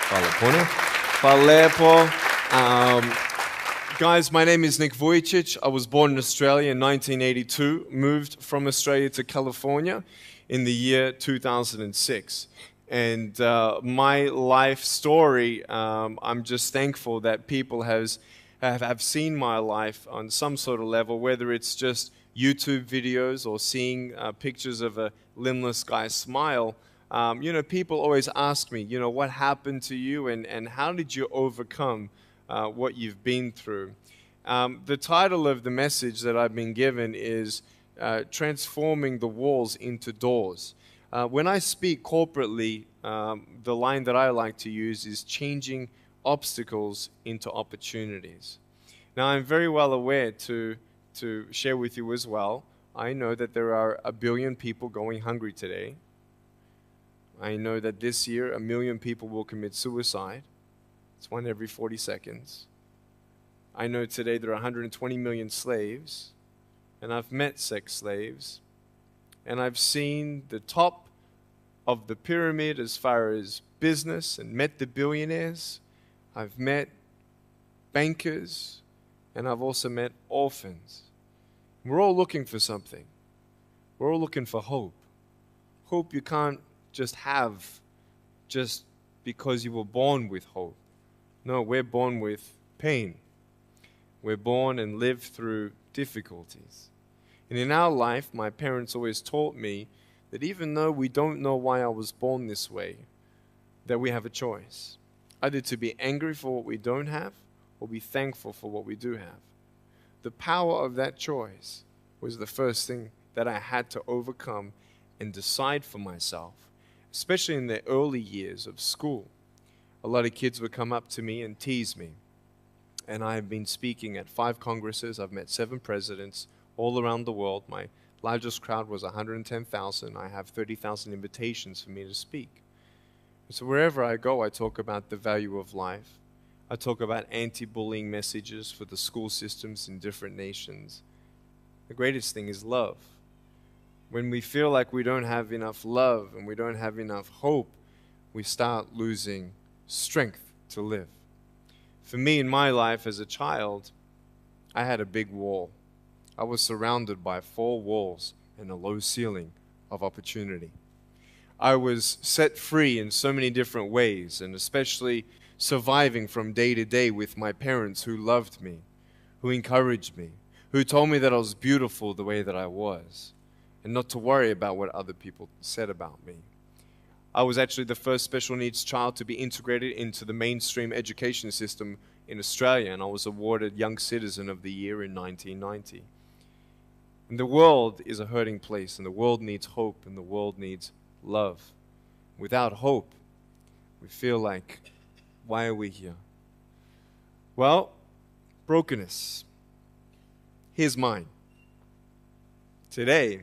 Hvala puno. Guys, my name is Nick Vujicic. I was born in Australia in 1982, moved from Australia to California in the year 2006. And my life story, I'm just thankful that people have seen my life on some sort of level, whether it's just YouTube videos or seeing pictures of a limbless guy smile. People always ask me, what happened to you and how did you overcome what you've been through? The title of the message that I've been given is Transforming the Walls into Doors. When I speak corporately, the line that I like to use is changing obstacles into opportunities. Now, I'm very well aware to share with you as well, I know that there are 1 billion people going hungry today. I know that this year 1 million people will commit suicide. It's 1 every 40 seconds. I know today there are 120 million slaves, and I've met sex slaves, and I've seen the top of the pyramid as far as business and met the billionaires. I've met bankers, and I've also met orphans. We're all looking for something. We're all looking for hope. Hope you can't just have just because you were born with hope. No, we're born with pain. We're born and live through difficulties. And in our life, my parents always taught me that even though we don't know why I was born this way, that we have a choice. Either to be angry for what we don't have, or be thankful for what we do have. The power of that choice was the first thing that I had to overcome and decide for myself, especially in the early years of school. A lot of kids would come up to me and tease me. And I have been speaking at 5 congresses. I've met 7 presidents all around the world. My largest crowd was 110,000. I have 30,000 invitations for me to speak. So wherever I go, I talk about the value of life. I talk about anti-bullying messages for the school systems in different nations. The greatest thing is love. When we feel like we don't have enough love and we don't have enough hope, we start losing strength to live. For me, in my life as a child, I had a big wall. I was surrounded by 4 walls and a low ceiling of opportunity. I was set free in so many different ways, and especially surviving from day to day with my parents who loved me, who encouraged me, who told me that I was beautiful the way that I was, and not to worry about what other people said about me. I was actually the first special needs child to be integrated into the mainstream education system in Australia, and I was awarded Young Citizen of the Year in 1990. And the world is a hurting place, and the world needs hope, and the world needs love. Without hope, we feel like, why are we here? Well, brokenness. Here's mine. Today,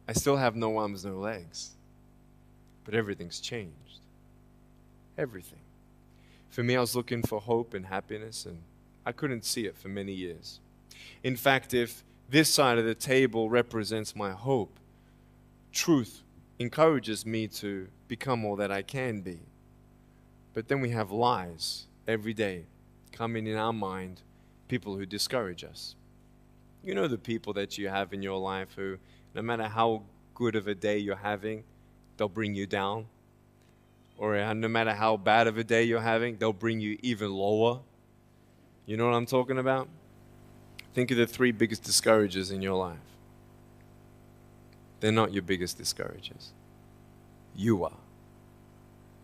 I still have no arms, no legs. But everything's changed. Everything. For me, I was looking for hope and happiness, and I couldn't see it for many years. In fact, if this side of the table represents my hope, truth encourages me to become all that I can be. But then we have lies every day coming in our mind, people who discourage us. You know the people that you have in your life who, no matter how good of a day you're having, they'll bring you down. Or no matter how bad of a day you're having, they'll bring you even lower. You know what I'm talking about? Think of the 3 biggest discouragers in your life. They're not your biggest discouragers. You are.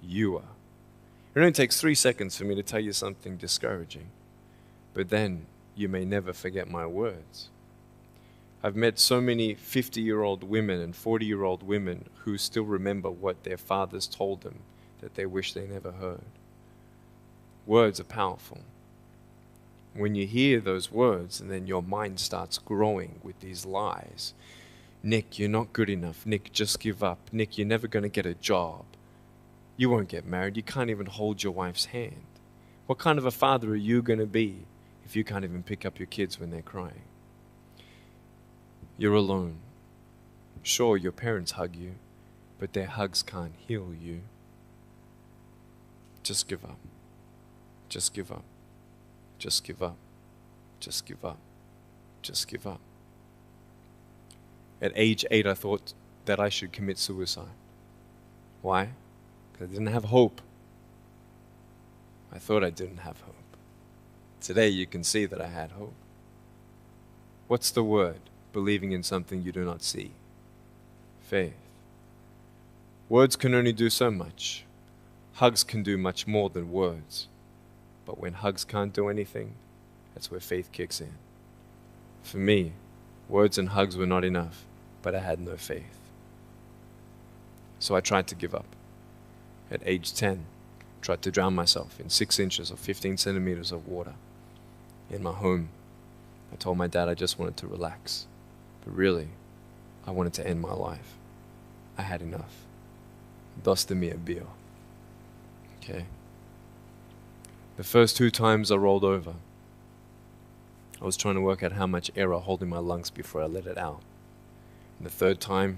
You are. It only takes 3 seconds for me to tell you something discouraging. But then you may never forget my words. I've met so many 50-year-old women and 40-year-old women who still remember what their fathers told them that they wish they never heard. Words are powerful. When you hear those words and then your mind starts growing with these lies. Nick, you're not good enough. Nick, just give up. Nick, you're never going to get a job. You won't get married. You can't even hold your wife's hand. What kind of a father are you going to be if you can't even pick up your kids when they're crying? You're alone. Sure, your parents hug you, but their hugs can't heal you. Just give up. Just give up. Just give up. Just give up. Just give up. At age 8, I thought that I should commit suicide. Why? Because I didn't have hope. I thought I didn't have hope. Today you can see that I had hope. What's the word? Believing in something you do not see. Faith. Words can only do so much. Hugs can do much more than words. But when hugs can't do anything, that's where faith kicks in. For me, words and hugs were not enough, but I had no faith. So I tried to give up. At age 10, tried to drown myself in 6 inches or 15 centimeters of water. In my home, I told my dad I just wanted to relax. But really, I wanted to end my life. I had enough. Dosta mi bio. Okay? The first 2 times I rolled over, I was trying to work out how much air I hold in my lungs before I let it out. And the 3rd time,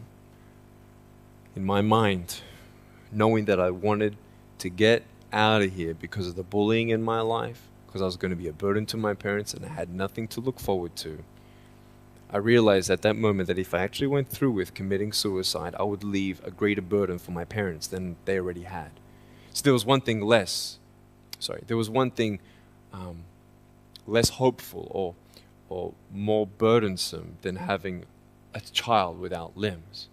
in my mind, knowing that I wanted to get out of here because of the bullying in my life, because I was going to be a burden to my parents and I had nothing to look forward to, I realized at that moment that if I actually went through with committing suicide, I would leave a greater burden for my parents than they already had. So there was one thing less hopeful or more burdensome than having a child without limbs.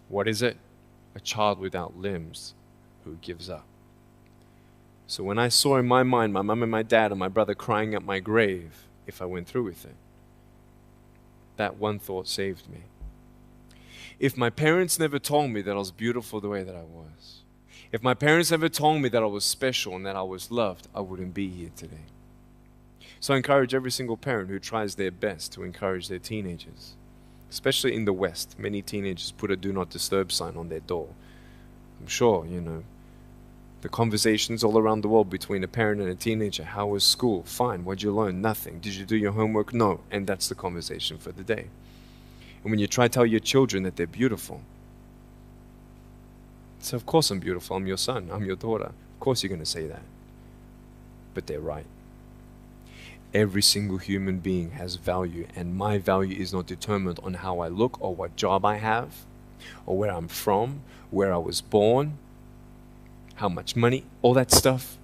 What is it? A child without limbs who gives up. So when I saw in my mind my mum and my dad and my brother crying at my grave if I went through with it, that one thought saved me. If my parents never told me that I was beautiful the way that I was, if my parents never told me that I was special and that I was loved, I wouldn't be here today. So I encourage every single parent who tries their best to encourage their teenagers. Especially in the West, many teenagers put a do not disturb sign on their door. I'm sure, the conversations all around the world between a parent and a teenager. How was school? Fine. What'd you learn? Nothing. Did you do your homework? No. And that's the conversation for the day. And when you try to tell your children that they're beautiful, so of course I'm beautiful. I'm your son. I'm your daughter. Of course you're going to say that. But they're right. Every single human being has value, and my value is not determined on how I look or what job I have or where I'm from, where I was born, how much money. All that stuff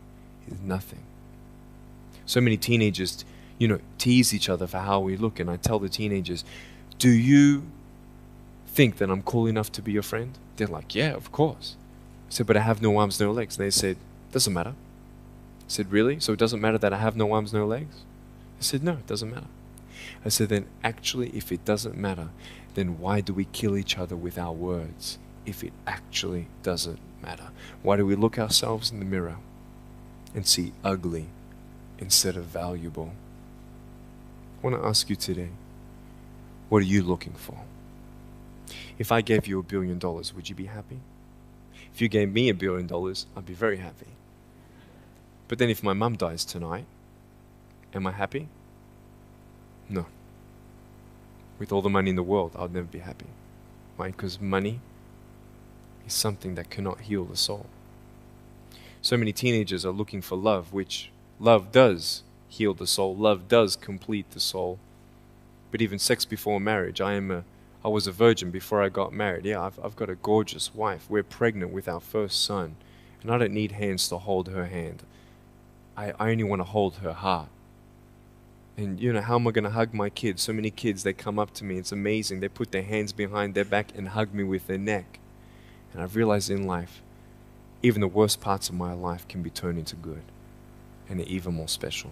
is nothing. So many teenagers, tease each other for how we look, and I tell the teenagers, do you think that I'm cool enough to be your friend? They're like, yeah, of course. I said, but I have no arms, no legs. And they said, doesn't matter. I said, really? So it doesn't matter that I have no arms, no legs? I said, no, it doesn't matter. I said, then actually, if it doesn't matter, then why do we kill each other with our words if it actually doesn't matter? Why do we look ourselves in the mirror and see ugly instead of valuable? I want to ask you today, what are you looking for? If I gave you $1 billion, would you be happy? If you gave me $1 billion, I'd be very happy. But then if my mum dies tonight, am I happy? No. With all the money in the world, I'll never be happy. Why? Because money is something that cannot heal the soul. So many teenagers are looking for love, which love does heal the soul. Love does complete the soul. But even sex before marriage, I was a virgin before I got married. Yeah, I've got a gorgeous wife. We're pregnant with our first son. And I don't need hands to hold her hand. I only want to hold her heart. And how am I going to hug my kids? So many kids, they come up to me. It's amazing. They put their hands behind their back and hug me with their neck. And I've realized in life, even the worst parts of my life can be turned into good. And they're even more special.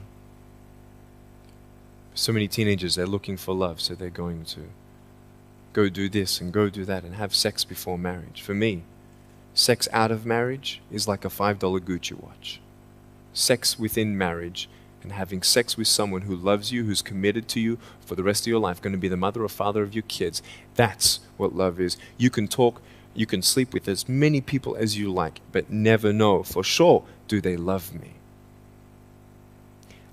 So many teenagers, they're looking for love. So they're going to go do this and go do that and have sex before marriage. For me, sex out of marriage is like a $5 Gucci watch. Sex within marriage and having sex with someone who loves you, who's committed to you for the rest of your life, going to be the mother or father of your kids. That's what love is. You can talk, you can sleep with as many people as you like, but never know for sure, do they love me?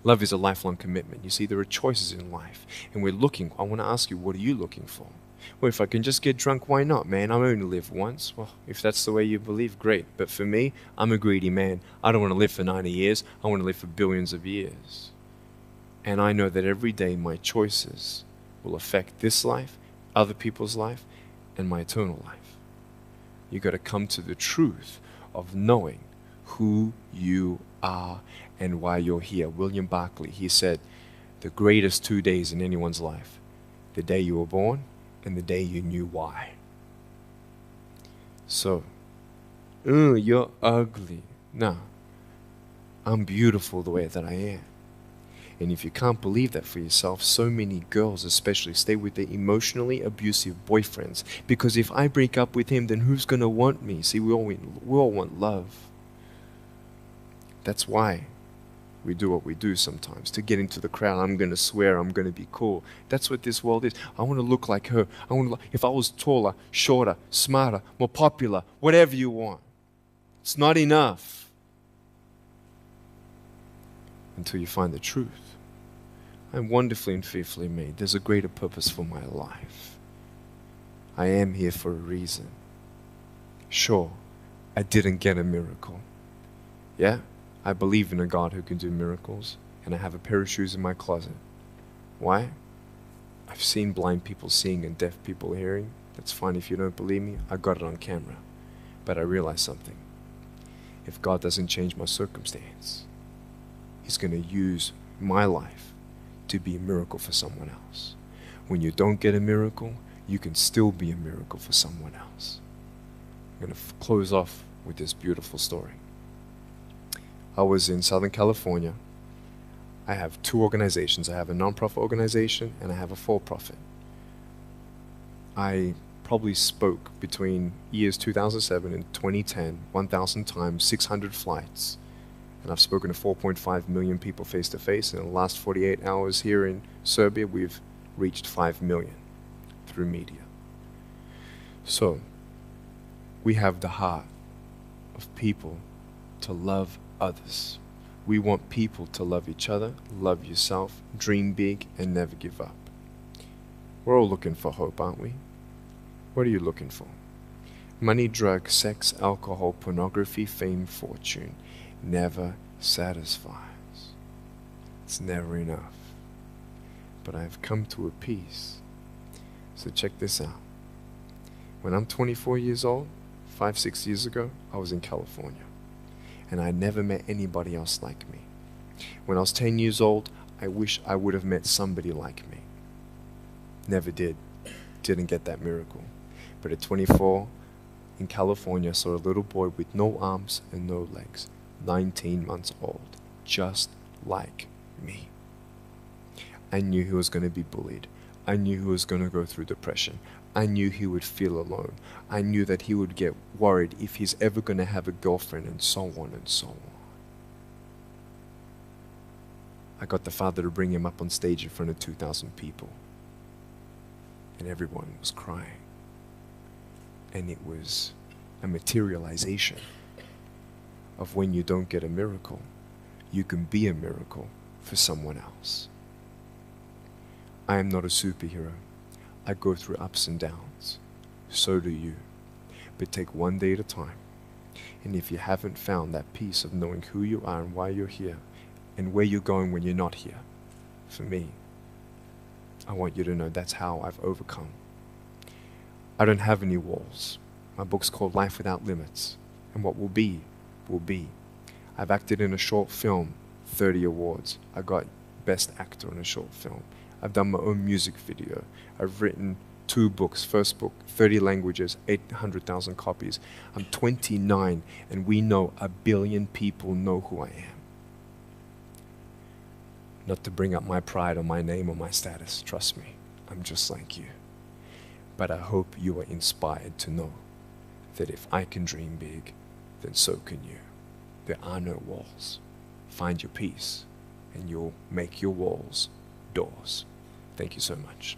Love is a lifelong commitment. You see, there are choices in life, and we're looking. I want to ask you, what are you looking for? Well, if I can just get drunk, why not, man? I only live once. Well, if that's the way you believe, great. But for me, I'm a greedy man. I don't want to live for 90 years. I want to live for billions of years. And I know that every day my choices will affect this life, other people's life, and my eternal life. You got to come to the truth of knowing who you are and why you're here. William Barclay, he said, the greatest 2 days in anyone's life, the day you were born and the day you knew why. So, you're ugly. No, I'm beautiful the way that I am. And if you can't believe that for yourself, so many girls especially stay with their emotionally abusive boyfriends. Because if I break up with him, then who's going to want me? See, we all want love. That's why we do what we do sometimes. To get into the crowd, I'm going to swear, I'm going to be cool. That's what this world is. I want to look like her. If I was taller, shorter, smarter, more popular, whatever you want. It's not enough until you find the truth. I'm wonderfully and fearfully made. There's a greater purpose for my life. I am here for a reason. Sure, I didn't get a miracle. Yeah, I believe in a God who can do miracles, and I have a pair of shoes in my closet. Why? I've seen blind people seeing and deaf people hearing. That's fine if you don't believe me. I got it on camera. But I realized something. If God doesn't change my circumstance, He's going to use my life to be a miracle for someone else. When you don't get a miracle, you can still be a miracle for someone else. I'm going to close off with this beautiful story. I was in Southern California. I have two organizations. I have a non-profit organization and I have a for-profit. I probably spoke between years 2007 and 2010, 1,000 times, 600 flights. And I've spoken to 4.5 million people face to face. And in the last 48 hours here in Serbia, we've reached 5 million through media. So, we have the heart of people to love others. We want people to love each other, love yourself, dream big, and never give up. We're all looking for hope, aren't we? What are you looking for? Money, drugs, sex, alcohol, pornography, fame, fortune never satisfies. It's never enough. But I've come to a peace. So check this out. When I'm 24 years old, 5-6 years ago, I was in California. And I never met anybody else like me. When I was 10 years old, I wish I would have met somebody like me. Never did. Didn't get that miracle. But at 24, in California, I saw a little boy with no arms and no legs, 19 months old, just like me. I knew he was going to be bullied. I knew he was going to go through depression. I knew he would feel alone. I knew that he would get worried if he's ever going to have a girlfriend, and so on and so on. I got the father to bring him up on stage in front of 2,000 people. And everyone was crying. And it was a materialization of when you don't get a miracle, you can be a miracle for someone else. I am not a superhero. I go through ups and downs. So do you. But take one day at a time. And if you haven't found that peace of knowing who you are and why you're here, and where you're going when you're not here, for me, I want you to know that's how I've overcome. I don't have any walls. My book's called Life Without Limits. And what will be, will be. I've acted in a short film, 30 awards. I got Best Actor in a short film. I've done my own music video. I've written 2 books. First book, 30 languages, 800,000 copies. I'm 29, and we know 1 billion people know who I am. Not to bring up my pride or my name or my status. Trust me, I'm just like you. But I hope you are inspired to know that if I can dream big, then so can you. There are no walls. Find your peace, and you'll make your walls doors. Thank you so much.